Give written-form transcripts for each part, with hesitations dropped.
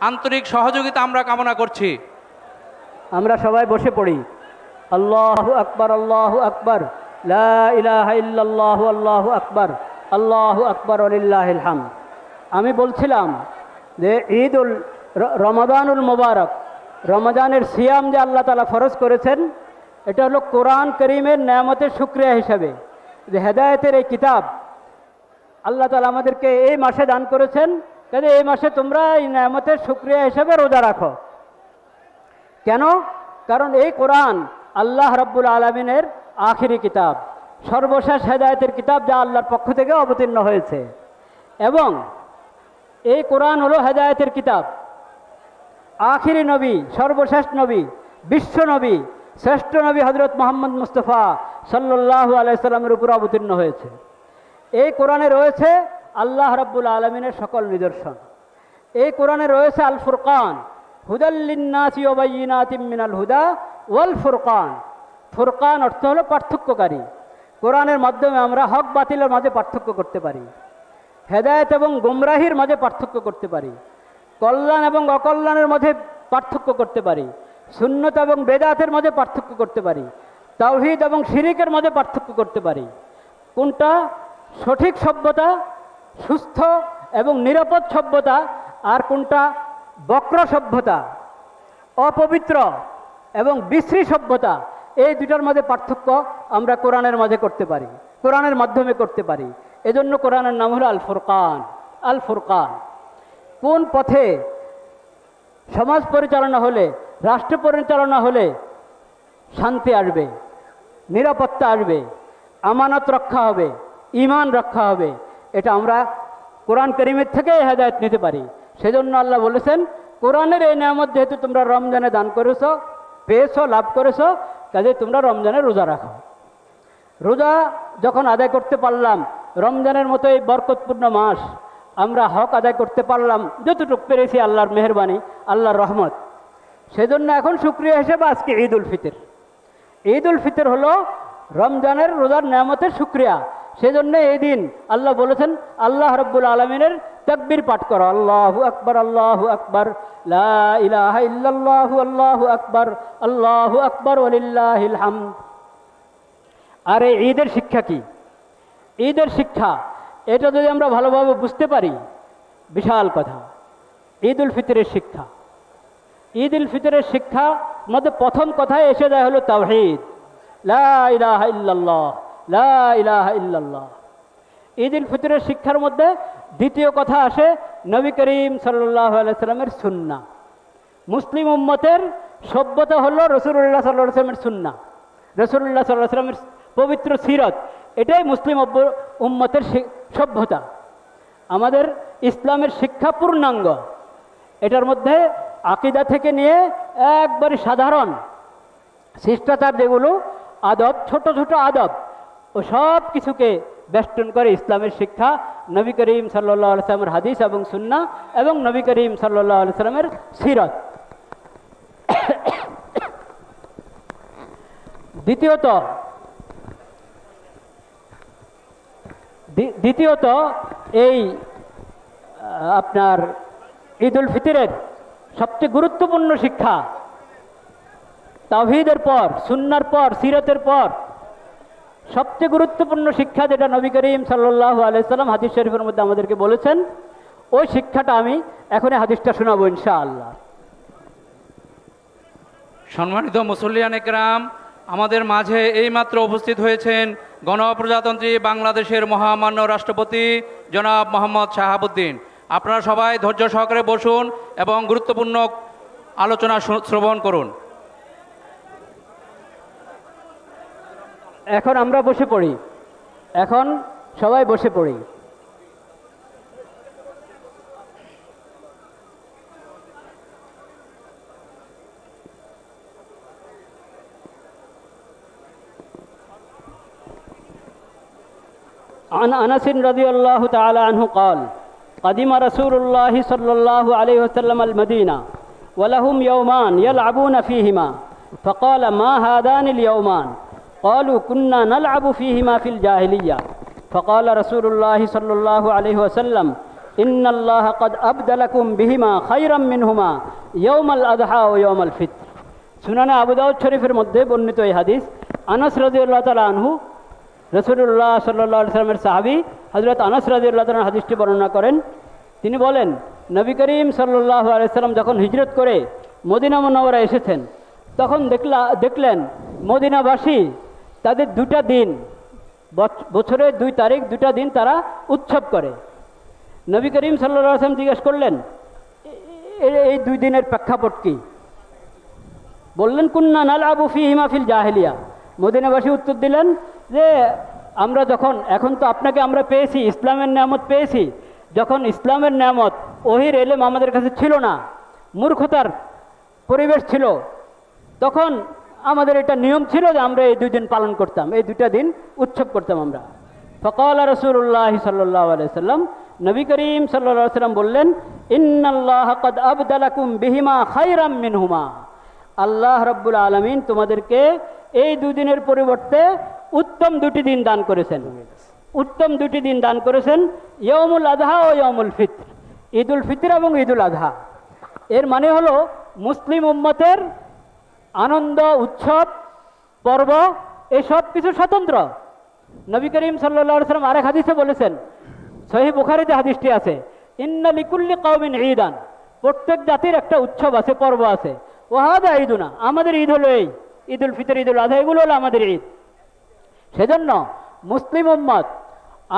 আন্তরিক সহযোগিতা আমরা কামনা করছি। আমরা সবাই বসে পড়ি। আল্লাহু আকবার, আল্লাহু আকবার, লা ইলাহা ইল্লাল্লাহু, আল্লাহু আকবার, আল্লাহু আকবার, ওয়ালিল্লাহিল হামদ। আমি বলছিলাম যে রমাদানুল মোবারক, রমজানের সিয়াম যে আল্লাহ তাআলা ফরজ করেছেন, এটা হলো কোরআন করিমের নেয়ামতের শুকরিয়া হিসাবে, যে হেদায়েতের এই কিতাব আল্লাহ তাআলা আমাদেরকে এই মাসে দান করেছেন। কাজে এই মাসে তোমরা এই নেয়ামতের শুকরিয়া হিসাবে রোজা রাখো। কেন? কারণ এই কোরআন আল্লাহ রাব্বুল আলামিনের আখিরি কিতাব, সর্বশেষ হেদায়েতের কিতাব, যা আল্লাহর পক্ষ থেকে অবতীর্ণ হয়েছে। এবং এই কোরআন হলো হেদায়েতের কিতাব। আখিরি নবী, সর্বশেষ নবী, বিশ্ব নবী, শ্রেষ্ঠ নবী হযরত মুহাম্মদ মুস্তাফা সাল্লাল্লাহু আলাইহি সাল্লামের উপর অবতীর্ণ হয়েছে। এই কোরআনে রয়েছে আল্লাহ রাব্বুল আলামিনের সকল নিদর্শন। এই কোরআনে রয়েছে আল ফুরকান, হুদাল লিন্নাসি ওয়া বাইয়িনাতিম মিনাল হুদা ওয়াল ফুরকান। ফুরকান অর্থ হলো পার্থক্যকারী। কোরআনের মাধ্যমে আমরা হক বাতিলের মাঝে পার্থক্য করতে পারি, হেদায়েত এবং গুমরাহির মাঝে পার্থক্য করতে পারি, কল্যাণ এবং অকল্যাণের মাঝে পার্থক্য করতে পারি, সুন্নত এবং বেদাতের মাঝে পার্থক্য করতে পারি, তাওহীদ এবং শিরিকের মাঝে পার্থক্য করতে পারি। কোনটা সঠিক সভ্যতা, সুস্থ এবং নিরাপদ সভ্যতা, আর কোনটা বক্র সভ্যতা, অপবিত্র এবং বিশ্রী সভ্যতা, এই দুটার মাঝে পার্থক্য আমরা কোরআনের মাঝে করতে পারি, কোরআনের মাধ্যমে করতে পারি। এজন্য কোরআনের নাম হলো আল ফুরকান। আল ফুরকান। কোন পথে সমাজ পরিচালনা হলে, রাষ্ট্র পরিচালনা হলে শান্তি আসবে, নিরাপত্তা আসবে, আমানত রক্ষা হবে, ঈমান রক্ষা হবে, এটা আমরা কোরআন করিমের থেকে হেদায়েত নিতে পারি। সেজন্য আল্লাহ বলেছেন, কোরআনের এই নিয়ামত যেহেতু তোমরা রমজানে দান করেছো, পেয়েছো, লাভ করেছো, কাজে তোমরা রমজানে রোজা রাখো। রোজা যখন আদায় করতে পারলাম, রমজানের মতো এই বরকতপূর্ণ মাস আমরা হক আদায় করতে পারলাম যতটুকু পেরেছি, আল্লাহর মেহেরবানি, আল্লাহর রহমত। সেজন্য এখন শুকরিয়া হিসেবে আজকে ঈদ উল ফিতর। ঈদ উল ফিতর হলো রমজানের রোজার নিয়ামতের শুকরিয়া। সেজন্য এই দিন আল্লাহ বলেছেন, আল্লাহ রাব্বুল আলামিনের তাকবীর পাঠ করো, আল্লাহু আকবার, আল্লাহু আকবার, লা ইলাহা ইল্লাল্লাহু, আল্লাহু আকবার, আল্লাহু আকবার, ওয়ালিল্লাহিল হামদ। আর এই ঈদের শিক্ষা কি? ঈদের শিক্ষা এটা যদি আমরা ভালোভাবে বুঝতে পারি, বিশাল কথা। ঈদ উল ফিতরের শিক্ষা, ঈদ উল ফিতরের শিক্ষা মধ্যে প্রথম কথায় এসে যায় হলো তাওহীদ, লা ইলাহা ইল্লাল্লাহ, লা ইলাহা ইল্লাল্লাহ। ঈদ উল ফিতরের শিক্ষার মধ্যে দ্বিতীয় কথা আসে নবী করিম সাল্লাল্লাহু আলাইহি সাল্লামের সুন্নাহ। মুসলিম উম্মতের সভ্যতা হলো রাসূলুল্লাহ সাল্লাল্লাহু আলাইহি সাল্লামের সুন্নাহ, রাসূলুল্লাহ সাল্লাল্লাহু আলাইহি সাল্লামের পবিত্র সিরত। এটাই মুসলিম উম্মতের সভ্যতা। আমাদের ইসলামের শিক্ষা পূর্ণাঙ্গ। এটার মধ্যে আকীদা থেকে নিয়ে একবারে সাধারণ শিষ্টাচার, যেগুলো আদব, ছোট ছোট আদব, ও সব কিছুকে বেষ্টন করে ইসলামের শিক্ষা, নবী করিম সাল্লাল্লাহু আলাইহি সাল্লামের হাদিস এবং সুন্নাহ, এবং নবী করিম সাল্লাল্লাহু আলাইহি সাল্লামের সিরত। দ্বিতীয়ত এই আপনার ঈদ উল ফিতরের সবচেয়ে গুরুত্বপূর্ণ শিক্ষা, তাওহীদের পর, সুন্নাহর পর, সিরতের পর সবচেয়ে গুরুত্বপূর্ণ শিক্ষা, যেটা নবী করিম সাল্লাল্লাহু আলাইহি সাল্লাম হাদিস শরীফের মধ্যে আমাদেরকে বলেছেন, ওই শিক্ষাটা আমি এখন হাদিসটা শোনাবো ইনশাআল্লাহ। সম্মানিত মুসল্লিয়ান একরাম, আমাদের মাঝে এইমাত্র উপস্থিত হয়েছেন গণপ্রজাতন্ত্রী বাংলাদেশের মহামান্য রাষ্ট্রপতি জনাব মোহাম্মদ শাহাবুদ্দিন। আপনারা সবাই ধৈর্য সহকারে বসুন এবং গুরুত্বপূর্ণ আলোচনা শ্রবণ করুন। এখন আমরা বসে পড়ি, এখন সবাই বসে পড়ি। عن أنس رضي الله تعالى عنه قال قدم رسول الله صلى الله عليه وسلم المدينة ولهم يومان يلعبون فيهما فقال ما هذان اليومان قالوا كنا نلعب فيهما في الجاهلية فقال رسول الله صلى الله عليه وسلم ইন্নাল্লাহ কদ আবদালাকুম বিহিমা খায়রাম মিনহুমা ইয়াউমাল আযহা ওয়া ইয়াউমাল ফিত্র। সুনানে আবু দাউদ শরীফের মধ্যে বর্ণিত এই হাদিস, আনাস রাদিয়াল্লাহু তাআলা আনহু, রাসূলুল্লাহ সাল্লাল্লাহু আলাইহি ওয়াসাল্লামের সাহাবী হযরত আনাস রাদিয়াল্লাহু তাআলা হাদিসটি বর্ণনা করেন। তিনি বলেন, নবী করিম সাল্লাল্লাহু আলাইহি ওয়াসাল্লাম যখন হিজরত করে মদিনা মুনাওয়ারা এসেছেন, তখন দেখলেন মদিনাবাসী তাদের দুটা দিন, বছরের 2 তারিখ দুটা দিন তারা উৎসব করে। নবী করিম সাল্লাল্লাহু আলাইহি ওয়াসাল্লাম জিজ্ঞেস করলেন, এই 2 দিনের প্রেক্ষাপট কি? বললেন, কুন্না নালআবু ফীহিমা ফিল জাহিলিয়া। মদিনাবাসী উত্তর দিলেন যে আমরা যখন, এখন তো আপনাকে আমরা পেয়েছি, ইসলামের নিয়ামত পেয়েছি, যখন ইসলামের নিয়ামত ওহির এলেম আমাদের কাছে ছিল না, মূর্খতার পরিবেশ ছিল, তখন আমাদের এটা নিয়ম ছিল যে আমরা এই 2 দিন পালন করতাম, এই 2টা দিন উৎসব করতাম আমরা। ফাকালা রাসূলুল্লাহ সাল্লাল্লাহু আলাইহি ওয়াসাল্লাম, নবী করিম সাল্লাল্লাহু আলাইহি ওয়াসাল্লাম বললেন, ইন্নাল্লাহ কদ আবদালাকুম বিহিমা খায়রাম মিনহুমা। আল্লাহ রাব্বুল আলামিন তোমাদেরকে এই 2 দিনের পরিবর্তে উত্তম 2টি দিন দান করেছেন, উত্তম 2টি দিন দান করেছেন, ইয়াউমুল আযহা ও ইয়াউমুল ফিত্র, ঈদুল ফিতর এবং ঈদুল আযহা। এর মানে হলো মুসলিম উম্মতের আনন্দ, উৎসব, পর্ব এসব কিছু স্বতন্ত্র। নবী করিম সাল্লাল্লাহু আলাইহি ওয়াসাল্লাম আরেক হাদিসে বলেছেন, সহিহ বুখারীতে হাদিসটি আছে, ইন্না লিকুল্লি কওমিন ঈদান, প্রত্যেক জাতির একটা উৎসব আছে, পর্ব আছে। ওয়াহাদা ঈদুনা, আমাদের ঈদ হলো এই ঈদুল ফিতর, ঈদুল আযহা, এগুলো হলো আমাদের ঈদ। সেজন্য মুসলিম উম্মত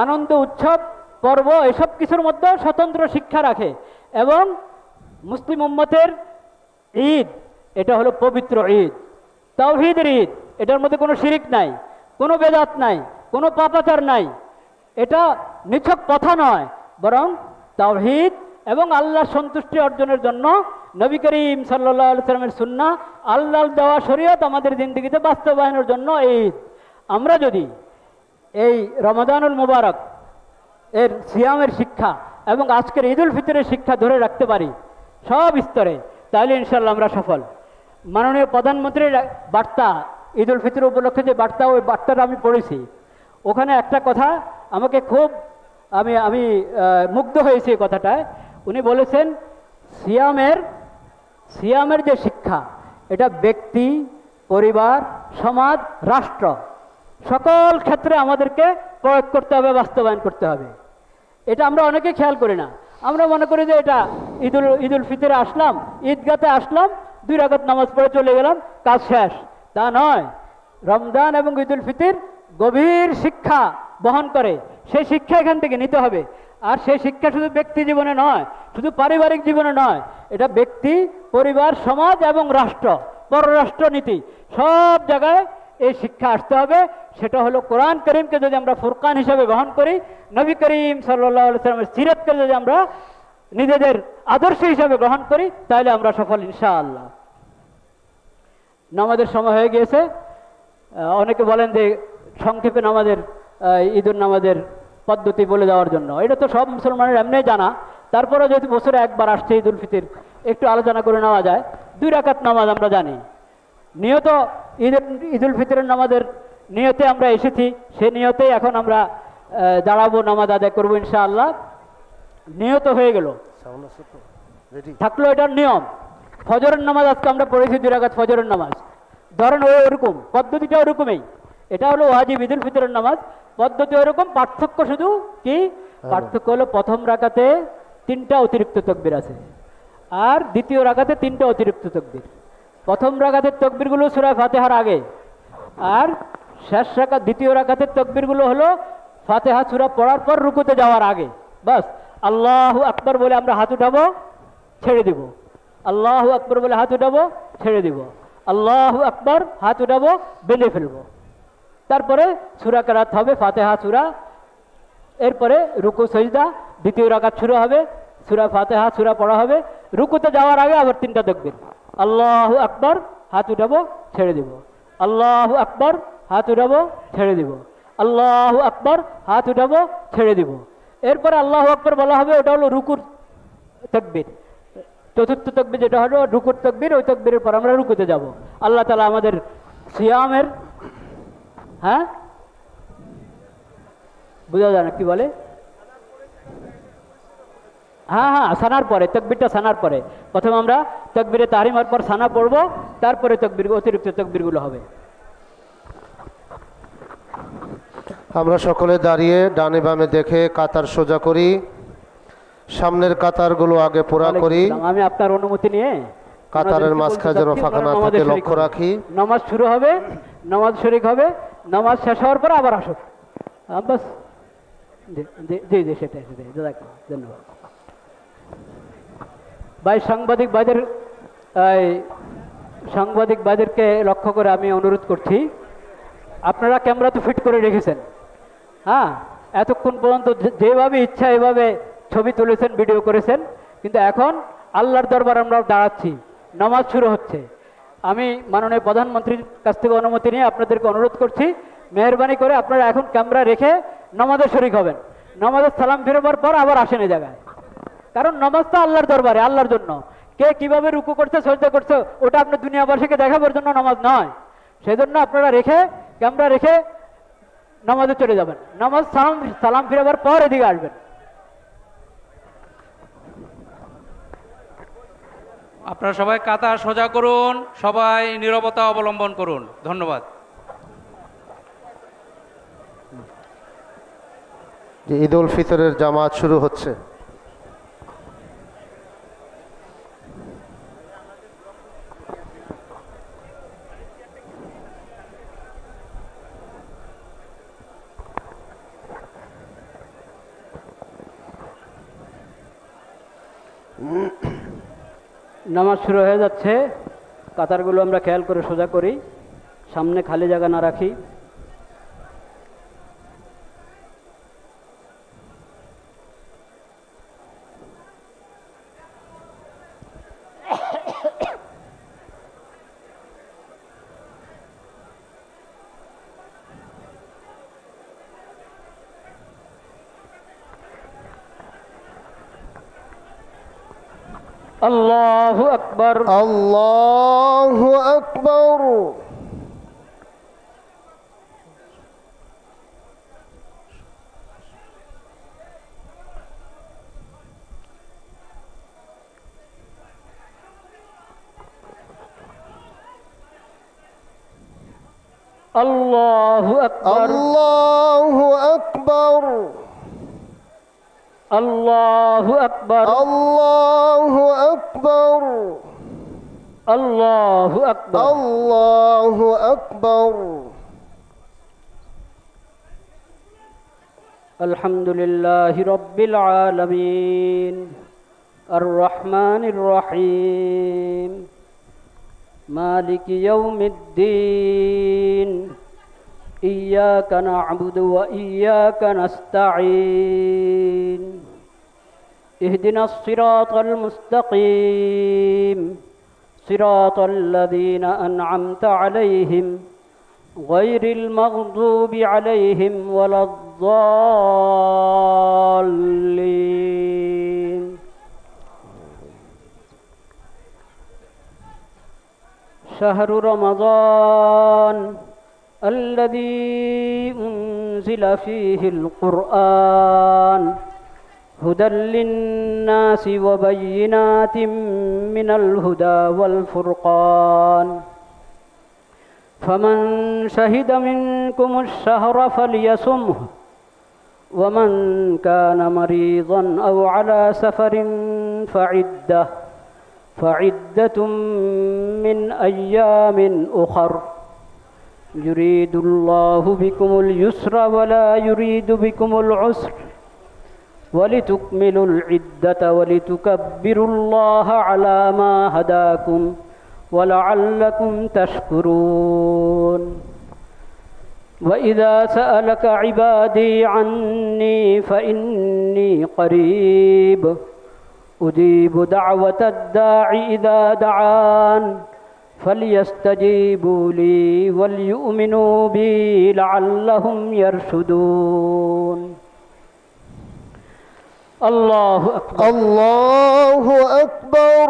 আনন্দ, উৎসব, পর্ব এসব কিছুর মধ্যে স্বতন্ত্র শিক্ষা রাখে। এবং মুসলিম উম্মতের ঈদ এটা হলো পবিত্র ঈদ, তাওহীদের ঈদ। এটার মধ্যে কোনো শিরিক নাই, কোনো বেদাত নাই, কোনো পাপাচার নাই। এটা নিছক কথা নয়, বরং তাওহীদ এবং আল্লাহর সন্তুষ্টি অর্জনের জন্য নবী করিম সাল্লাল্লাহু আলাইহি ওয়াসাল্লামের সুন্নাহ, আল্লাহর দেওয়া শরীয়ত আমাদের জিন্দেগিতে বাস্তবায়নের জন্য এই ঈদ। আমরা যদি এই রমাদানুল মুবারক এর সিয়ামের শিক্ষা এবং আজকের ঈদুল ফিতরের শিক্ষা ধরে রাখতে পারি সব স্তরে, তাহলে ইনশাল্লাহ আমরা সফল। মাননীয় প্রধানমন্ত্রীর বার্তা, ঈদুল ফিতর উপলক্ষে যে বার্তা, ওই বার্তাটা আমি পড়েছি। ওখানে একটা কথা আমাকে খুব, আমি মুগ্ধ হয়েছি এই কথাটায়। উনি বলেছেন, সিয়ামের যে শিক্ষা, এটা ব্যক্তি, পরিবার, সমাজ, রাষ্ট্র সকল ক্ষেত্রে আমাদেরকে প্রয়োগ করতে হবে, বাস্তবায়ন করতে হবে। এটা আমরা অনেকে খেয়াল করি না। আমরা মনে করি যে এটা ঈদুল ফিতরে আসলাম, ঈদগাতে আসলাম, 2 রাকাত নামাজ পড়ে চলে গেলাম, কাজ শেষ। তা নয়। রমজান এবং ঈদুল ফিতর গভীর শিক্ষা বহন করে, সেই শিক্ষা এখান থেকে নিতে হবে। আর সেই শিক্ষা শুধু ব্যক্তি জীবনে নয়, শুধু পারিবারিক জীবনে নয়, এটা ব্যক্তি, পরিবার, সমাজ এবং রাষ্ট্র, পররাষ্ট্র নীতি সব জায়গায় এই শিক্ষা আসতে হবে। সেটা হলো কোরআন করিমকে যদি আমরা ফুরকান হিসাবে গ্রহণ করি, নবী করিম সাল্লাল্লাহু আলাইহি ওয়াসাল্লামের সিরাতকে যদি আমরা নিজেদের আদর্শ হিসাবে গ্রহণ করি, তাহলে আমরা সফল ইনশাআল্লাহ। নামাজের সময় হয়ে গিয়েছে। অনেকে বলেন যে সংক্ষেপে ঈদুল নামাজের পদ্ধতি বলে দেওয়ার জন্য। এটা তো সব মুসলমানের এমনি জানা, তারপরে যেহেতু বছরে একবার আসছে ঈদুল ফিতর, একটু আলোচনা করে নেওয়া যায়। 2 রাকাত নামাজ আমরা জানি। নিয়ত ঈদুল ফিতরের নামাজের নিয়তে আমরা এসেছি, সে নিয়তেই এখন আমরা দাঁড়াবো, নামাজ আদায় করবো ইনশাআল্লাহ। নিয়ত হয়ে গেল, থাকলো এটার নিয়ম। ফজরের নামাজ আজকে আমরা পড়েছি 2 রাকাত ফজরের নামাজ। ধরেন ওরকম পদ্ধতিটা ওরকমই, এটা হলো ওয়াজিব ঈদুল ফিতরের নামাজ, পদ্ধতি ওরকম। পার্থক্য শুধু কি? পার্থক্য হলো প্রথম রাকাতে 3টা অতিরিক্ত তাকবীর আছে, আর দ্বিতীয় রাকাতে 3টা অতিরিক্ত তাকবীর। প্রথম রাকাতের তাকবীরগুলো সূরা ফাতিহার আগে, আর শেষ রাকাত দ্বিতীয় রাকাতের তাকবীরগুলো হলো ফাতিহা সূরা পড়ার পর রুকুতে যাওয়ার আগে। বাস আল্লাহু আকবার বলে আমরা হাত উঠাবো, ছেড়ে দিব। আল্লাহু আকবার বলে হাত উঠাবো, ছেড়ে দিব। আল্লাহু আকবার, হাত উঠাবো, বেঁধে ফেলবো। তারপরে সূরা কেরাত হবে, ফাতিহা সূরা, এরপরে রুকু সাজদা, দ্বিতীয় রাকাত শুরু হবে, সূরা ফাতিহা সূরা পড়া হবে। রুকুতে যাওয়ার আগে আবার 3টা তাকবীর। আল্লাহু আকবার, হাত উঠাবো, ছেড়ে দিব। আল্লাহু আকবার, হাত উঠাবো, ছেড়ে দিব। আল্লাহু আকবার, হাত উঠাবো, ছেড়ে দিব। এরপরে আল্লাহু আকবার বলা হবে, ওটা হলো রুকুর তাকবীর। চতুর্থ তাকবীর যেটা হলো রুকুর তাকবীর, ওই তাকবীরের পর আমরা রুকুতে যাব। আল্লাহ তাআলা আমাদের সিয়ামের, হ্যাঁ বোঝা যায় না কি বলে, হ্যাঁ হ্যাঁ, সানার পরে, তকবিরটা সানার পরে। প্রথমে আমরা তকবিরে তাহরিমার পর সানা পড়বো, তারপরে তকবির, অতিরিক্ত তকবিরগুলো হবে। আমরা সকলে দাঁড়িয়ে ডানে বামে দেখে কাতার সোজা করি, সামনের কাতারগুলো আগে পুরা করি। আমি আপনার অনুমতি নিয়ে কাতারের মাঝখানে যেন ফাঁকা না থাকে লক্ষ্য রাখি। নামাজ শুরু হবে, নামাজ শরিক হবে, নামাজ শেষ হওয়ার পর আবার আসুক। বাস, জি জি, সেটাই সেটাই, ধন্যবাদ। ভাই সাংবাদিক ভাইদেরকে লক্ষ্য করে আমি অনুরোধ করছি, আপনারা ক্যামেরা তো ফিট করে রেখেছেন, হ্যাঁ, এতক্ষণ পর্যন্ত যেভাবে ইচ্ছা এভাবে ছবি তুলেছেন, ভিডিও করেছেন, কিন্তু এখন আল্লাহর দরবার আমরা দাঁড়াচ্ছি, নামাজ শুরু হচ্ছে। আমি মাননীয় প্রধানমন্ত্রীর কাছ থেকে অনুমতি নিয়ে আপনাদেরকে অনুরোধ করছি, মেহরবানি করে আপনারা এখন ক্যামেরা রেখে নামাজে শরিক হবেন। নামাজের সালাম ফেরবার পর আবার আসেন এই জায়গায়, কারণ নামাজ তো আল্লাহর দরবারে, আল্লাহর জন্য। কে কিভাবে রুকু করছে, সজদা করছে, ওটা আপনার দুনিয়াবাসীকে দেখাবার জন্য নামাজ নয়। সেই জন্য আপনারা ক্যামেরা রেখে নামাজে চলে যাবেন। নামাজ সালাম ফিরাবার পর এদিকে আসবেন। আপনারা সবাই কাতার সোজা করুন, সবাই নীরবতা অবলম্বন করুন। ধন্যবাদ। ঈদ উল ফিতরের জামাত শুরু হচ্ছে। নামাজ শুরু হয়ে যাচ্ছে। কাতারগুলো আমরা খেয়াল করে সোজা করি, সামনে খালি জায়গা না রাখি। আল্লাহু আকবার, আল্লাহু আকবার। আল্লাহু আকবার, আল্লাহু আকবার। আল্লাহু আকবার, আল্লাহু আকবার। আল্লাহু আকবার। আল্লাহু আকবার। আলহামদুলিল্লাহি রাব্বিল আলামিন, আর রহমানির রহিম, মালিকি ইয়াউমিদ্দিন, ইয়্যাকা না'বুদু ওয়া ইয়্যাকা নাস্তাঈন, ইহদিনাস সিরাতাল মুস্তাকিম, সিরাতাল লাযীনা আন'আমতা আলাইহিম গায়রিল মাগদুবি আলাইহিম ওয়ালাদ-দাল্লিন। শাহরু রমাদান الذي أنزل فيه القرآن هدى للناس وبينات من الهدى والفرقان فمن شهد منكم الشهر فليصمه ومن كان مريضا أو على سفر فعدة من أيام أخر يريد الله بكم اليسر ولا يريد بكم العسر ولتكملوا العدة ولتكبروا الله على ما هداكم ولعلكم تشكرون وإذا سألك عبادي عني فإني قريب أجيب دعوة الداع إذا دعان فليستجيبوا لي وليؤمنوا بي لعلهم يرشدون الله أكبر الله أكبر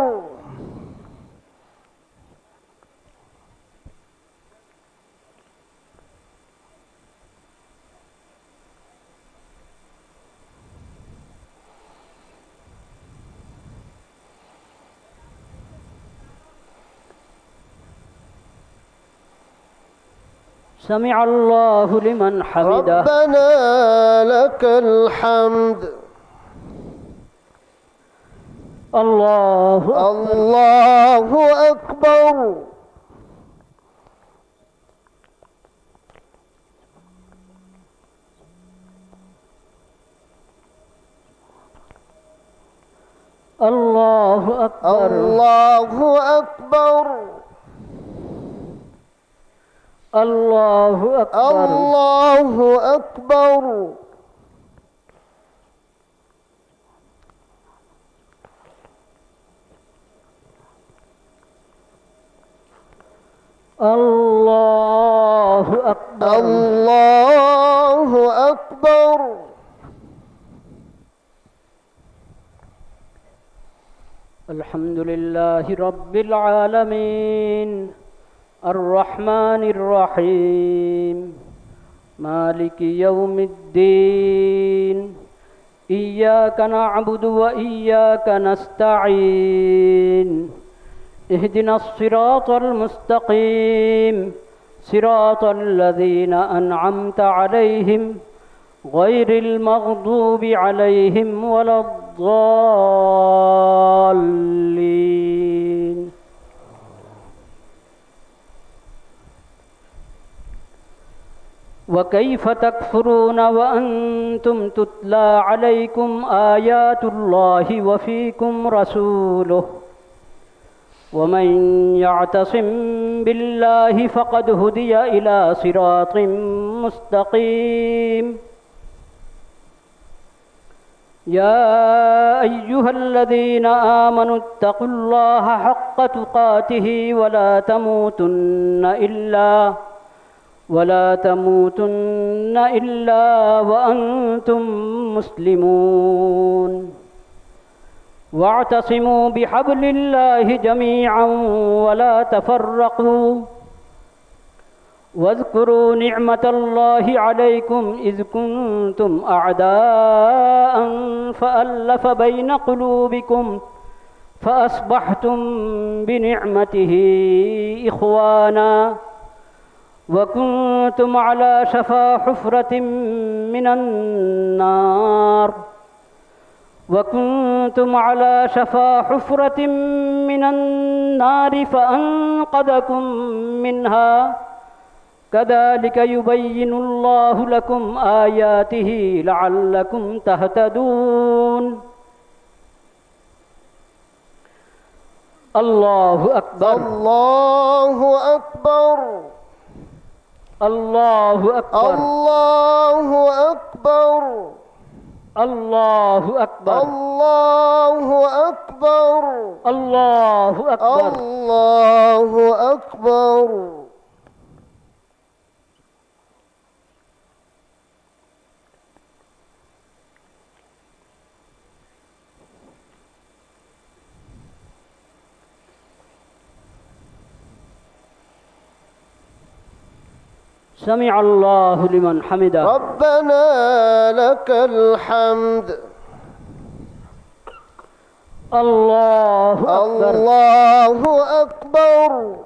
سمع الله لمن حمده ربنا لك الحمد الله أكبر الله أكبر الله أكبر الله أكبر الله أكبر الله أكبر الله أكبر الله أكبر الحمد لله رب العالمين الرحمن الرحيم مالك يوم الدين إياك نعبد وإياك نستعين اهدنا الصراط المستقيم صراط الذين أنعمت عليهم غير المغضوب عليهم ولا الضالين وكيف تكفرون وأنتم تتلى عليكم آيات الله وفيكم رسوله ومن يعتصم بالله فقد هدي إلى صراط مستقيم يا أيها الذين آمنوا اتقوا الله حق تقاته ولا تموتن إلا وأنتم مسلمون واعتصموا بحبل الله جميعا ولا تفرقوا واذكروا نعمة الله عليكم إذ كنتم أعداء فألف بين قلوبكم فأصبحتم بنعمته إخوانا وكنتم على شفا حفرة من النار فأنقذكم منها كذلك يبين الله لكم آياته لعلكم تهتدون الله أكبر الله أكبر الله أكبر الله أكبر الله أكبر الله أكبر الله أكبر الله أكبر سمع الله لمن حمده ربنا لك الحمد الله أكبر الله أكبر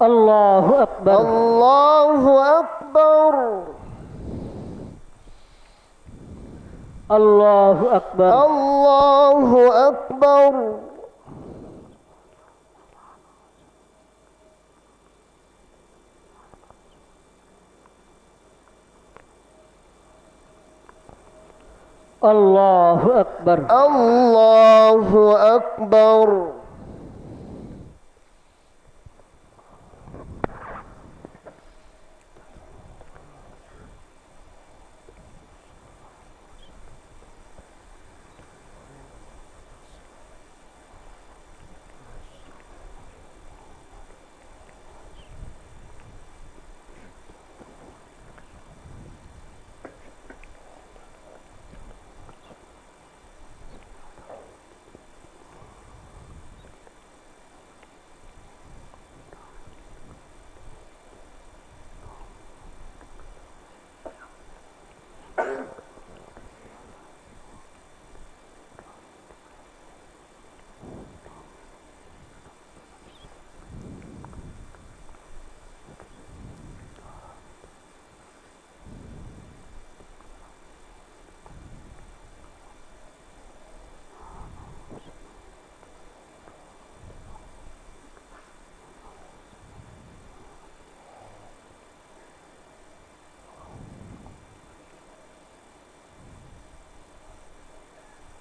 الله أكبر الله أكبر الله أكبر الله أكبر الله أكبر الله أكبر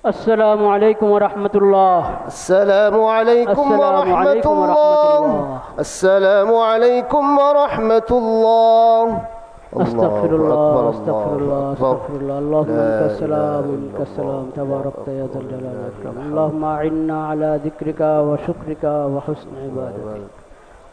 السلام عليكم ورحمة الله. السلام عليكم السلام ورحمة عليكم ورحمة الله. الله. السلام عليكم ورحمة الله. أستغفر الله الله أكبر، أستغفر الله الله أكبر. أستغفر الله. اللهم لا منك السلام إله ومنك إلا السلام الله. تباركت يا ذا الجلال لا والإكرام. إله اللهم أعنا على ذكرك وشكرك وحسن عبادتك.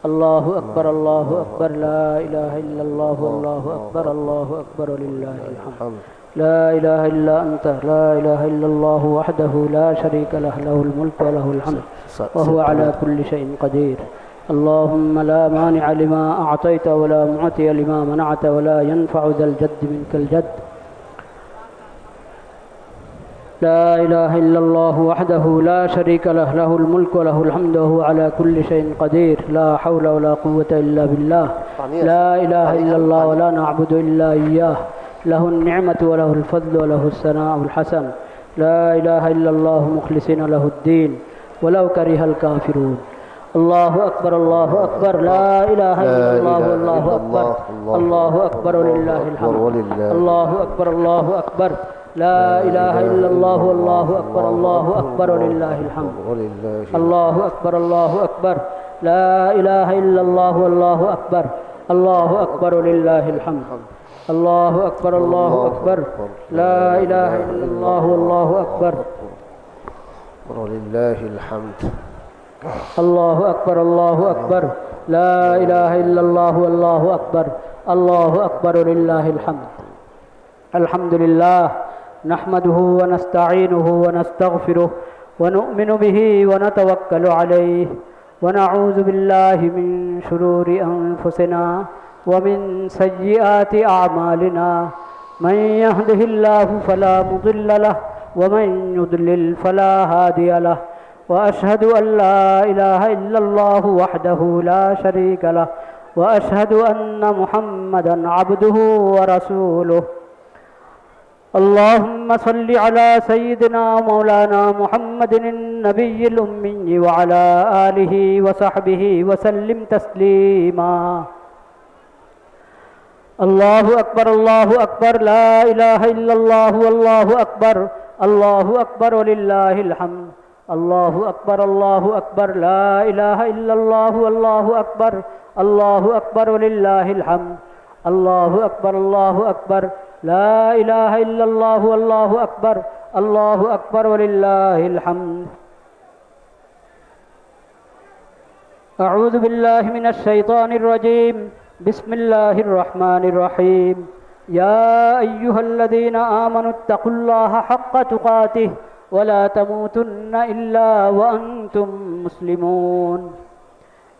الله أكبر الله أكبر لا إله إلا الله الله أكبر الله أكبر ولله الحمد. لا إله إلا أنت لا إله إلا الله وحده لا شريك له له الملك وله الحمد وهو على كل شيء قدير. اللهم لا مانع لما أعطيت ولا معطي لما منعت ولا ينفع ذا الجد منك الجد. لا إله إلا الله وحده لا شريك له له الملك وله الحمد وهو على كل شيء قدير. لا حول ولا قوة إلا بالله. لا إله إلا الله ولا نعبد إلا إياه. له النعمة وله الفضل وله الثناء الحسن. لا إله إلا الله مخلصين له الدين ولو كره الكافرون. الله أكبر الله أكبر لا إله إلا الله والله أكبر. الله أكبر ولله الحمد. الله أكبر الله أكبر لا إله إلا الله والله أكبر. الله أكبر ولله الحمد. الله أكبر الله أكبر لا إله إلا الله والله أكبر. الله أكبر ولله الحمد. الله أكبر الله أكبر لا إله إلا الله والله أكبر. ولله الحمد. الله أكبر الله أكبر لا إله إلا الله والله أكبر. الله أكبر ولله الحمد. الحمد لله نحمده ونستعينه ونستغفره ونؤمن به ونتوكل عليه ونعوذ بالله من شرور أنفسنا ومن سيئات أعمالنا. من يهده الله فلا مضل له ومن يضلل فلا هادي له. وأشهد أن لا إله إلا الله وحده لا شريك له وأشهد أن محمدا عبده ورسوله. اللهم صل على سيدنا مولانا محمد النبي الأمي وعلى آله وصحبه وسلم تسليما. الله أكبر الله أكبر لا إله إلا الله والله أكبر. الله أكبر ولله الحمد. الله أكبر الله أكبر لا إله إلا الله والله أكبر. الله أكبر ولله الحمد. الله أكبر الله أكبر لا إله إلا الله والله أكبر. الله أكبر ولله الحمد. أعوذ بالله من الشيطان الرجيم. بسم الله الرحمن الرحيم. يا أيها الذين آمنوا اتقوا الله حق تقاته ولا تموتن إلا وأنتم مسلمون.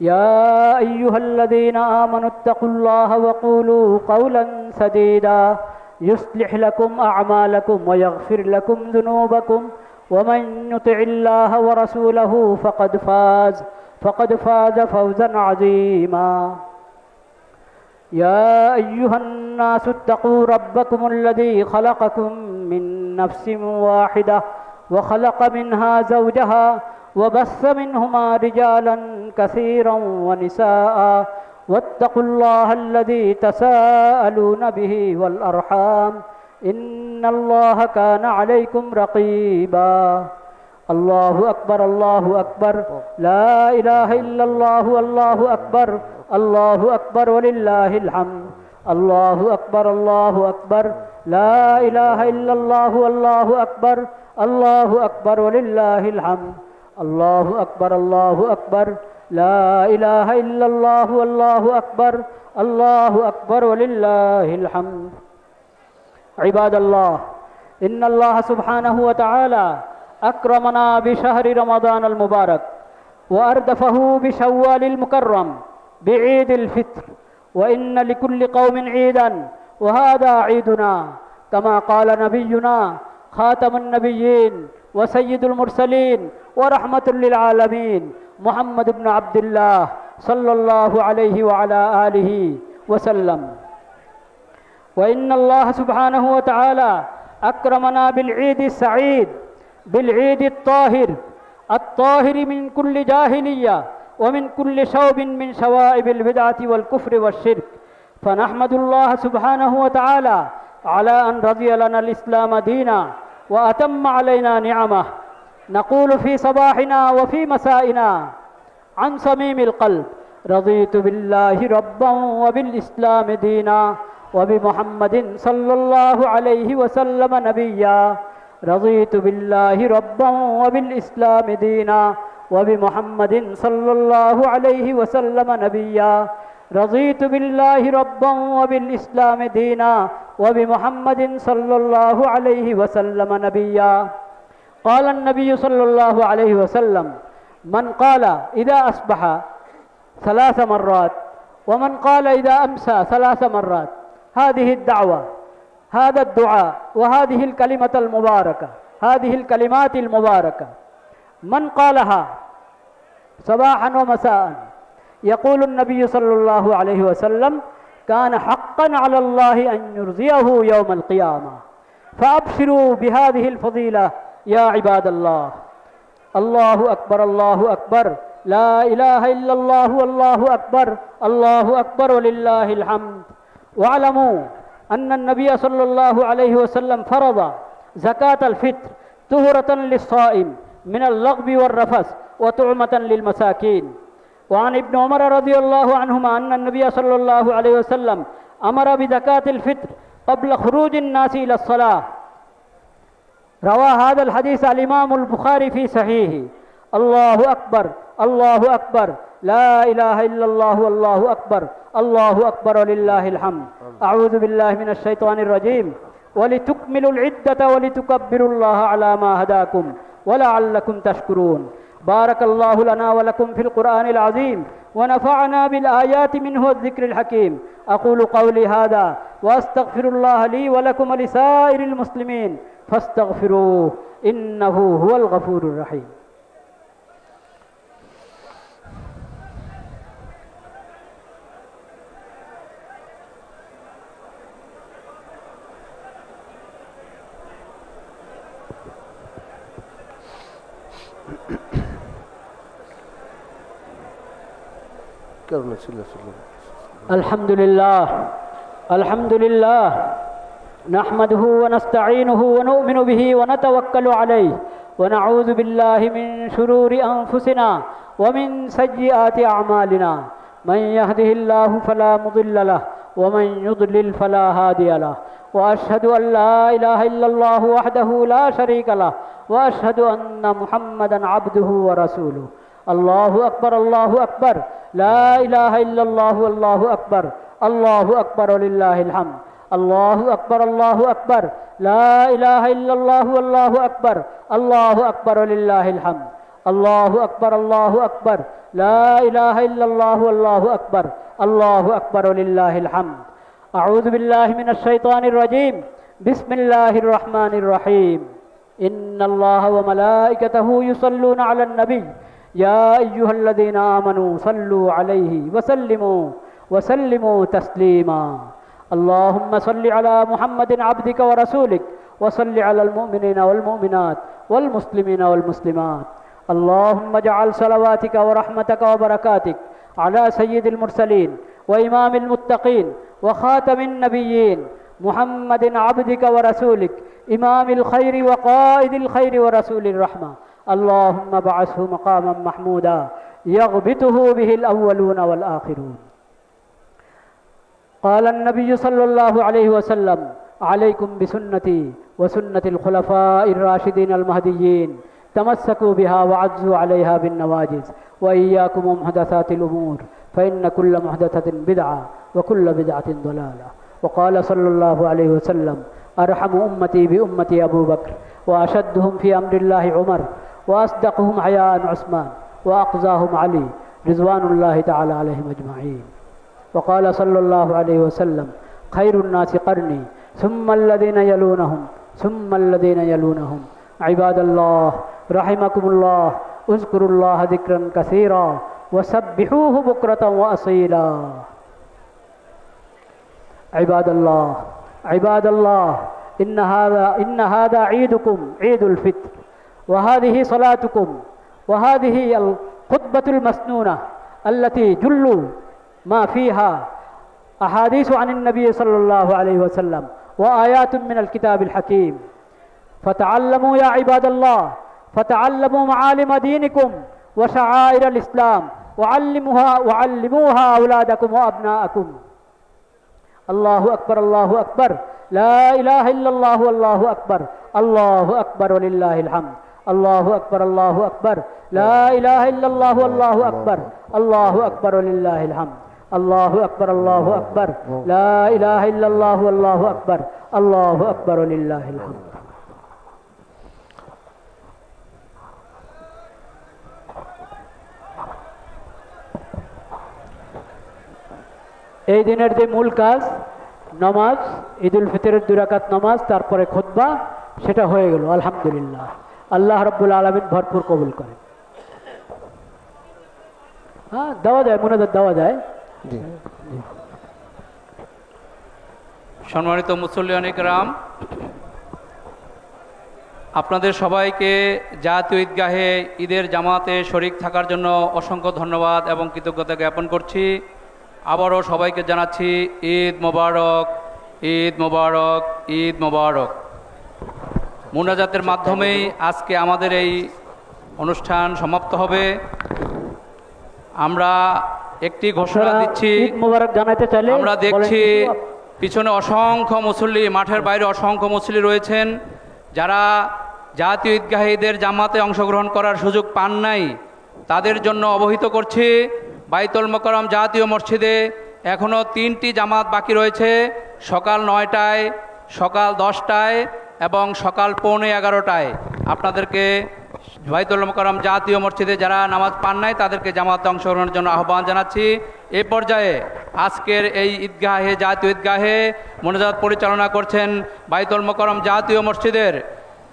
يا أيها الذين آمنوا اتقوا الله وقولوا قولا سديدا يصلح لكم أعمالكم ويغفر لكم ذنوبكم ومن يطع الله ورسوله فقد فاز فوزا عظيما. يا أيها الناس اتقوا ربكم الذي خلقكم من نفس واحدة وخلق منها زوجها وبث منهما رجالا كثيرا ونساء واتقوا الله الذي تساءلون به والأرحام إن الله كان عليكم رقيبا. الله أكبر الله أكبر لا إله إلا الله والله أكبر. الله أكبر ولله الحمد. الله أكبر الله أكبر لا إله إلا الله والله أكبر. الله أكبر ولله الحمد. الله أكبر الله أكبر لا إله إلا الله والله أكبر. الله أكبر ولله الحمد. عباد الله إن الله سبحانه وتعالى أكرمنا بشهر رمضان المبارك وأردفه بشوال المكرم بعيد الفطر. وإن لكل قوم عيدا وهذا عيدنا كما قال نبينا خاتم النبيين وسيد المرسلين ورحمة للعالمين محمد بن عبد الله صلى الله عليه وعلى آله وسلم. وإن الله سبحانه وتعالى أكرمنا بالعيد السعيد بالعيد الطاهر من كل جاهلية ومن كل شوب من شوائب البدعة والكفر والشرك. فنحمد الله سبحانه وتعالى على أن رضي لنا الإسلام دينا وأتم علينا نعمه. نقول في صباحنا وفي مسائنا عن صميم القلب: رضيت بالله ربا وبالإسلام دينا وبمحمد صلى الله عليه وسلم نبيا. رضيت بالله ربا وبالإسلام دينا وبمحمد صلى الله عليه وسلم نبيا. رضيت بالله ربا وبالإسلام دينا وبمحمد صلى الله عليه وسلم نبيا. قال النبي صلى الله عليه وسلم: من قال إذا أصبح 3 مرات ومن قال إذا أمسى 3 مرات هذه الدعوة، هذا الدعاء، وهذه الكلمة المباركة، هذه الكلمات المباركة، من قالها صباحا ومساء يقول النبي صلى الله عليه وسلم: كان حقا على الله أن يرضيه يوم القيامة. فأبشروا بهذه الفضيلة يا عباد الله. الله أكبر، الله أكبر، لا إله إلا الله والله أكبر، الله أكبر ولله الحمد. واعلموا أن النبي صلى الله عليه وسلم فرض زكاة الفطر طهرة للصائم من اللغو والرفث وطعمة للمساكين. وعن ابن عمر رضي الله عنهما أن النبي صلى الله عليه وسلم أمر بزكاة الفطر قبل خروج الناس إلى الصلاة. روى هذا الحديث الإمام البخاري في صحيحه. الله أكبر، الله أكبر، لا إله إلا الله والله أكبر، الله أكبر ولله الحمد. أعوذ بالله من الشيطان الرجيم. ولتكملوا العدة ولتكبروا الله على ما هداكم ولعلكم تشكرون. بارك الله لنا ولكم في القرآن العظيم ونفعنا بالآيات منه والذكر الحكيم. أقول قولي هذا وأستغفر الله لي ولكم ولسائر المسلمين فاستغفروه إنه هو الغفور الرحيم. الحمد لله، الحمد لله، نحمده ونستعينه ونؤمن به ونتوكل عليه ونعوذ بالله من شرور أنفسنا ومن سيئات أعمالنا. من يهده الله فلا مضل له ومن يضلل فلا هادي له. وأشهد أن لا إله إلا الله وحده لا شريك له وأشهد أن محمدا عبده ورسوله. الله أكبر، الله أكبر، لا إله إلا الله والله أكبر، الله أكبر ولله الحمد. الله أكبر، الله أكبر، لا إله إلا الله والله أكبر، الله أكبر ولله الحمد. الله أكبر، الله أكبر، لا إله إلا الله والله أكبر، الله أكبر ولله الحمد. أعوذ بالله من الشيطان الرجيم. بسم الله الرحمن الرحيم. إن الله وملائكته يصلون على النبي يا أيها الذين آمنوا صلوا عليه وسلموا تسليما. اللهم صل على محمد عبدك ورسولك وصل على المؤمنين والمؤمنات والمسلمين والمسلمات. اللهم اجعل صلواتك ورحمتك وبركاتك على سيد المرسلين وإمام المتقين وخاتم النبيين محمد عبدك ورسولك إمام الخير وقائد الخير ورسول الرحمة. اللهم ابعثه مقاما محمودا يغبطه به الأولون والآخرون. قال النبي صلى الله عليه وسلم: عليكم بسنتي وسنة الخلفاء الراشدين المهديين، تمسكوا بها وعزوا عليها بالنواجذ، وإياكم ومحدثات الأمور فإن كل محدثة بدعة وكل بدعة ضلالة. وقال صلى الله عليه وسلم: أرحم أمتي بأمتي أبو بكر، وأشدهم في أمر الله عمر، وأصدقهم حياء عثمان، وأقزاهم علي رضوان الله تعالى عليهم أجمعين. وقال صلى الله عليه وسلم: خير الناس قرني ثم الذين يلونهم ثم الذين يلونهم. عباد الله رحمكم الله، اذكروا الله ذكرا كثيرا وسبحوه بكرة وأصيلا. عباد الله، عباد الله، إن هذا عيدكم عيد الفطر، وهذه صلاتكم، وهذه الخطبة المسنونة التي جل ما فيها أحاديث عن النبي صلى الله عليه وسلم وآيات من الكتاب الحكيم. فتعلموا يا عباد الله فتعلموا معالم دينكم وشعائر الإسلام وعلموها أولادكم وأبناءكم الله أكبر الله أكبر لا إله إلا الله والله أكبر الله أكبر ولله الحمد الله أكبر الله أكبر لا إله إلا الله والله أكبر الله أكبر ولله الحمد الله أكبر الله أكبر لا إله إلا الله والله أكبر الله أكبر ولله الحمد এই দিনের যে মূল কাজ নামাজ, ঈদুল ফিতরের 2 রাকাত নামাজ, তারপরে খুতবা, সেটা হয়ে গেল আলহামদুলিল্লাহ। আল্লাহ রাব্বুল আলামিন ভরপুর কবুল করেন। হ্যাঁ, দেওয়া যায়, মুনাজাত দেওয়া যায়। জি। সম্মানিত মুসল্লিয়ান ইকরাম, আপনাদের সবাইকে জাতীয় ঈদগাহে ঈদের জামাতে শরিক থাকার জন্য অসংখ্য ধন্যবাদ এবং কৃতজ্ঞতা জ্ঞাপন করছি। আবারও সবাইকে জানাচ্ছি ঈদ মোবারক, ঈদ মোবারক, ঈদ মোবারক। মুনাজাতের মাধ্যমেই আজকে আমাদের এই অনুষ্ঠান সমাপ্ত হবে। আমরা একটি ঘোষণা দিচ্ছি, ঈদ মোবারক জানাতে চাইলে আমরা দেখছি বলেন কিছু। পিছনে অসংখ্য মুসল্লি, মাঠের বাইরে অসংখ্য মুসল্লি রয়েছেন যারা জাতীয় ঈদগাহে ঈদের জামাতে অংশগ্রহণ করার সুযোগ পান নাই। তাদের জন্য অবহিত করছি, বাইতুল মোকাররম জাতীয় মসজিদে এখনও 3টি জামাত বাকি রয়েছে, সকাল 9টায়, সকাল 10টায় এবং সকাল 11:15টায়। আপনাদেরকে বাইতুল মোকাররম জাতীয় মসজিদে যারা নামাজ পান নাই তাদেরকে জামাতে অংশগ্রহণের জন্য আহ্বান জানাচ্ছি। এ পর্যায়ে আজকের এই ঈদগাহে, জাতীয় ঈদগাহে মোনাজাত পরিচালনা করছেন বাইতুল মোকাররম জাতীয় মসজিদের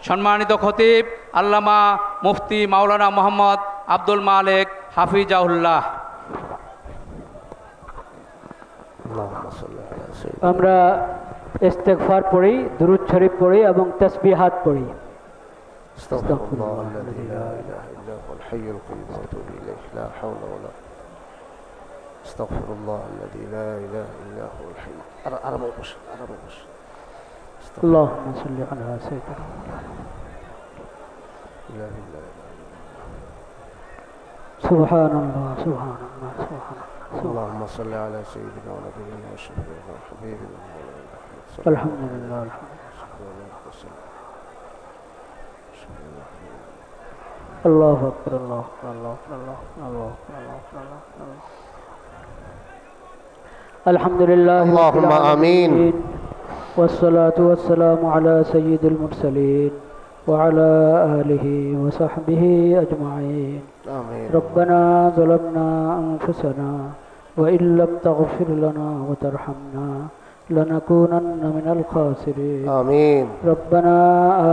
সম্মানিত খতিব আল্লামা মুফতি মাওলানা মোহাম্মদ আব্দুল মালেক হাফিজাহুল্লাহ। আমরা ইস্তেগফার পড়ি, দুরূদ শরীফ পড়ি এবং তাসবিহাত পড়ি। استغفر الله الذي لا اله الا هو الحي القيوم واتوب اليه لا حول ولا استغفر الله الذي لا اله الا هو الحي عربي بش اللهم صل على سيدنا لا اله الا سبحان الله سبحان الله سبحان الله اللهم صل على سيدنا ونبينا وشفيعنا وحبيبنا الحمد لله الحمد الله أكبر الله أكبر الله أكبر الله أكبر الله أكبر الله أكبر الله أكبر. الحمد لله اللهم آمين. والصلاة والسلام على سيد المرسلين وعلى آله وصحبه أجمعين. آمين. ربنا ظلمنا أنفسنا وإن لم تغفر لنا وترحمنا لنكونن من الخاسرين. آمين. ربنا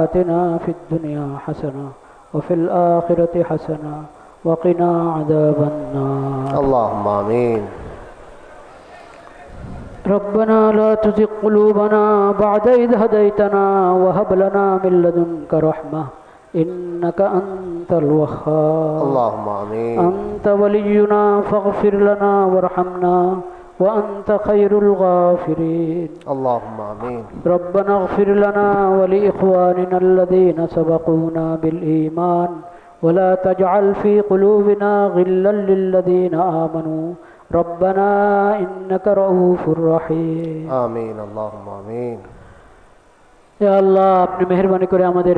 آتنا في الدنيا حسنة وفي الآخرة حسنة وقنا عذاب النار. اللهم آمين. ربنا لا تزغ قلوبنا بعد إذ هديتنا وهب لنا من لدنك رحمة إنك أنت الوهاب. اللهم آمين. أنت ولينا فاغفر لنا وارحمنا وأنت خير الغافرين. اللهم آمين. ربنا اغفر لنا ولإخواننا الذين سبقونا بالإيمان ولا تجعل في قلوبنا غلا للذين آمنوا ربنا إنك رؤوف رحيم. آمين. اللهم آمين. يا الله আপনি মেহেরবানি করে আমাদের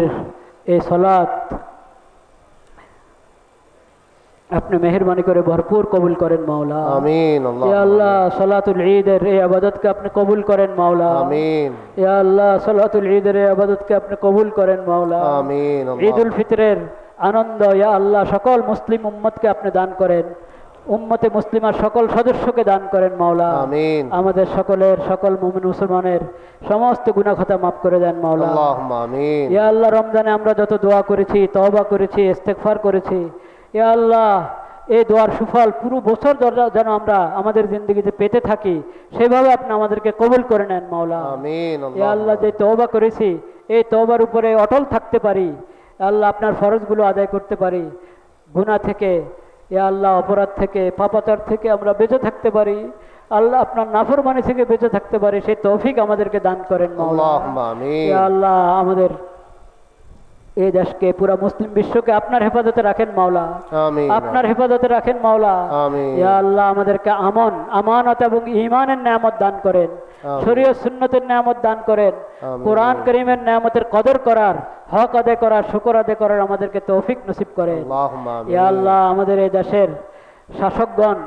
এই সালাত আপনি মেহেরবানি করে ভরপুর কবুল করেন মাওলা। আমিন। ইয়া আল্লাহ সালাতুল ঈদের এই ইবাদতকে আপনি কবুল করেন মাওলা। আমিন। ইয়া আল্লাহ সালাতুল ঈদের এই ইবাদতকে আপনি কবুল করেন মাওলা। আমিন। ঈদুল ফিতরের আনন্দ ইয়া আল্লাহ সকল মুসলিম উম্মতকে আপনি দান করেন, উম্মতে মুসলিমার সকল সদস্যকে দান করেন মাওলা। আমিন। আমাদের সকল মুমিন মুসলমানের সমস্ত গুনাহ খাতা মাফ করে দেন মাওলা। আল্লাহুম্মা আমিন। ইয়া আল্লাহ রমজানে আমরা যত দোয়া করেছি, তওবা করেছি, ইস্তেগফার করেছি, ইয়া আল্লাহ এই দোয়ার সুফল পুরো বছর যেন আমরা আমাদের জিন্দগিতে পেতে থাকি, সেভাবে আপনি আমাদেরকে কবুল করে নেন মাওলা। আমিন। ইয়া আল্লাহ যে তওবা করেছি এই তওবার উপরে অটল থাকতে পারি, আল্লাহ আপনার ফরজগুলো আদায় করতে পারি, গুনাহ থেকে ইয়া আল্লাহ অপরাধ থেকে পাপাচার থেকে আমরা বেঁচে থাকতে পারি, আল্লাহ আপনার নাফরমানি থেকে বেঁচে থাকতে পারি, সেই তৌফিক আমাদেরকে দান করেন মাওলা। আল্লাহুম্মা আমিন। ইয়া আল্লাহ আমাদের এই দেশকে পুরা মুসলিম বিশ্বকে আপনার হেফাজতে রাখেন মাওলা, আমিন। আপনার হেফাজতে রাখেন মাওলা। আমিন। ইয়া আল্লাহ আমাদেরকে আমানত এবং ঈমানের নিয়ামত দান করেন, আমিন। শরীয়ত সুন্নতের নিয়ামত দান করেন, আমিন। কোরআন কারীমের নিয়ামতের কদর করার, হক আদায় করার, শুকর আদায় করার আমাদেরকে তৌফিক নসিব করেন। আল্লাহুম্মা আমিন। ইয়া আল্লাহ আমাদের এই দেশের শাসকগণ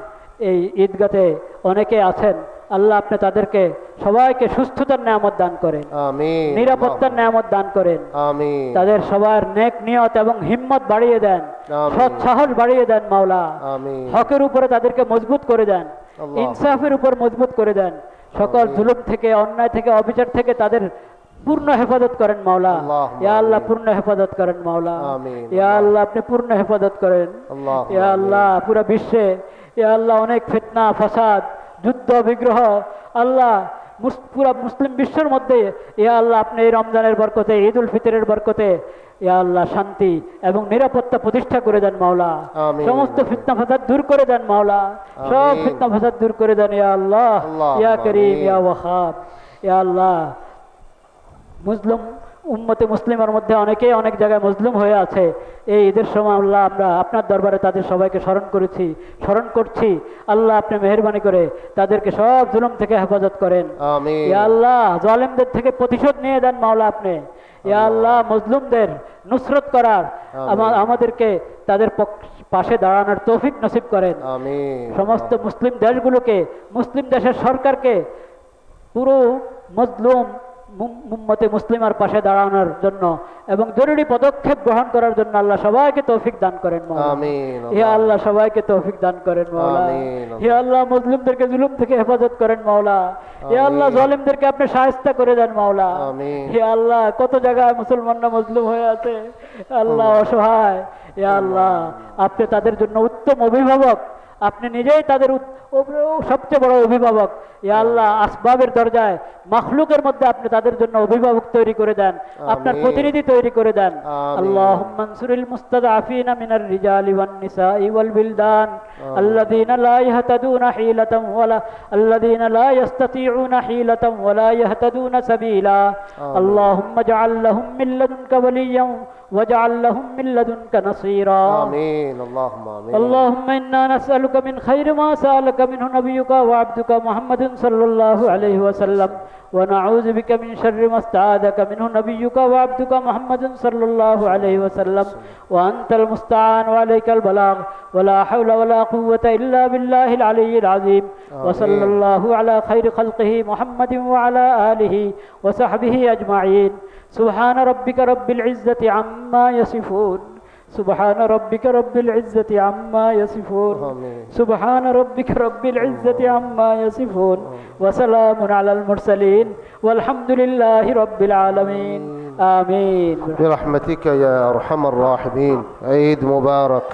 এই ঈদগাতে অনেকে আছেন, আল্লাহ আপনি তাদেরকে সবাইকে সুস্থতার নিয়ামত দান করেন, আমিন। নিরাপত্তার নিয়ামত দান করেন, আমিন। তাদের সবার নেক নিয়ত এবং হিম্মত বাড়িয়ে দেন, আমিন। সৎ সাহস বাড়িয়ে দেন মাওলা। আমিন। হকের উপরে তাদেরকে মজবুত করে দেন, আল্লাহ। ইনসাফের উপর মজবুত করে দেন, সকল আমিন। জুলুম থেকে, অন্যায় থেকে, অবিচার থেকে তাদের পূর্ণ হেফাজত করেন মাওলা। আল্লাহুম্মা ইয়া আল্লাহ আমিন। পূর্ণ হেফাজত করেন মাওলা। আমিন। ইয়া আল্লাহ আপনি পূর্ণ হেফাজত করেন। আল্লাহুম্মা ইয়া আমিন। আল্লাহ পুরা বিশ্বে ইয়া আল্লাহ অনেক ফিতনা ফাসাদ, যুদ্ধ বিগ্রহ, আল্লাহ পুরা মুসলিম বিশ্বের মধ্যে ইয়া আল্লাহ আপনি এই রমজানের বরকতে, ঈদ উল ফিতরের বরকতে ইয়া আল্লাহ শান্তি এবং নিরাপত্তা প্রতিষ্ঠা করে দেন মাওলা। আমিন। সমস্ত ফিতনা ফাসাদ দূর করে দেন মাওলা, সব আমিন। ফিতনা ফাসাদ দূর করে দেন ইয়া আল্লাহ। আল্লাহুম্মা ইয়া করিম আমিন। ইয়া ওয়াহাব। ইয়া আল্লাহ মুসলিম উম্মতে মুসলিমের মধ্যে অনেকেই অনেক জায়গায় মজলুম হয়ে আছে, এই ঈদের সময় আল্লাহ আমরা আপনার দরবারে তাদের সবাইকে স্মরণ করছি। আল্লাহ আপনি মেহেরবানি করে তাদেরকে সব জুলুম থেকে হেফাজত করেন। আমিন। ইয়া আল্লাহ জালেমদের থেকে প্রতিশোধ নিয়ে দেন মাওলা আপনি। ইয়া আল্লাহ মজলুমদের নুসরত করার, আমাদেরকে তাদের পাশে দাঁড়ানোর তৌফিক নসিব করেন। আমিন। সমস্ত মুসলিম দেশগুলোকে, মুসলিম দেশের সরকারকে পুরো মজলুম উম্মতে মুসলিমার পাশে দাঁড়ানোর জন্য এবং জরুরি পদক্ষেপ গ্রহণ করার জন্য আল্লাহ সবাইকে তৌফিক দান করেন মাওলা। আমিন। ইয়া আল্লাহ সবাইকে তৌফিক দান করেন মাওলা। আমিন। ইয়া আল্লাহ মুসলিমদেরকে জুলুম থেকে হেফাজত করেন মাওলা। ইয়া আল্লাহ আমিন। জালিমদেরকে আপনি শায়েস্তা করে দেন মাওলা। আমিন। ইয়া আল্লাহ কত জায়গায় মুসলমানরা মজলুম হয়ে আছে, আল্লাহ অসহায়। ইয়া আল্লাহ আপনি তাদের জন্য উত্তম অভিভাবক, আপনি নিজেই তাদের সবচেয়ে বড় অভিভাবক। ইয়া আল্লাহ আসবাবের দরজায় মাখলুকের মধ্যে আপনি তাদের জন্য অভিভাবক তৈরি করে দেন, আপনার আমিন। প্রতিনিধি তৈরি করে দেন। আমিন। আল্লাহুম্মা আনসুরিল মুস্তাদআফিনা মিনার রিজালি ওয়ান নিসাই ওয়াল বিলদান আল্লাযীনা লা ইয়াহতাদুনা হিলাতাম ওয়ালা আল্লাযীনা লা ইস্তাতিউনা হিলাতাম ওয়ালা ইয়াহতাদুনা সাবিলা। আল্লাহুম্মা জাআল লাহুম মিন লাদুনকা ওয়ালিয়্যান ওয়াজআল লাহুম মিন লাদুনকা নাসীরা। আমিন। আল্লাহুম্মা আমিন। اللهم إنا نسألك من خير ما سألك منه نبيك وعبدك محمد صلى الله عليه وسلم ونعوذ بك من شر ما استعاذك منه نبيك وعبدك محمد صلى الله عليه وسلم وأنت المستعان وعليك البلاغ ولا حول ولا قوة إلا بالله العلي العظيم. وصلى الله على خير خلقه محمد وعلى آله وصحبه أجمعين. سبحان ربك رب العزة عما يصفون. سبحان ربك رب العزة عما يصفون. آمين. سبحان ربك رب العزة عما يصفون وسلام على المرسلين والحمد لله رب العالمين. آمين. برحمتك يا أرحم الراحمين. عيد مبارك.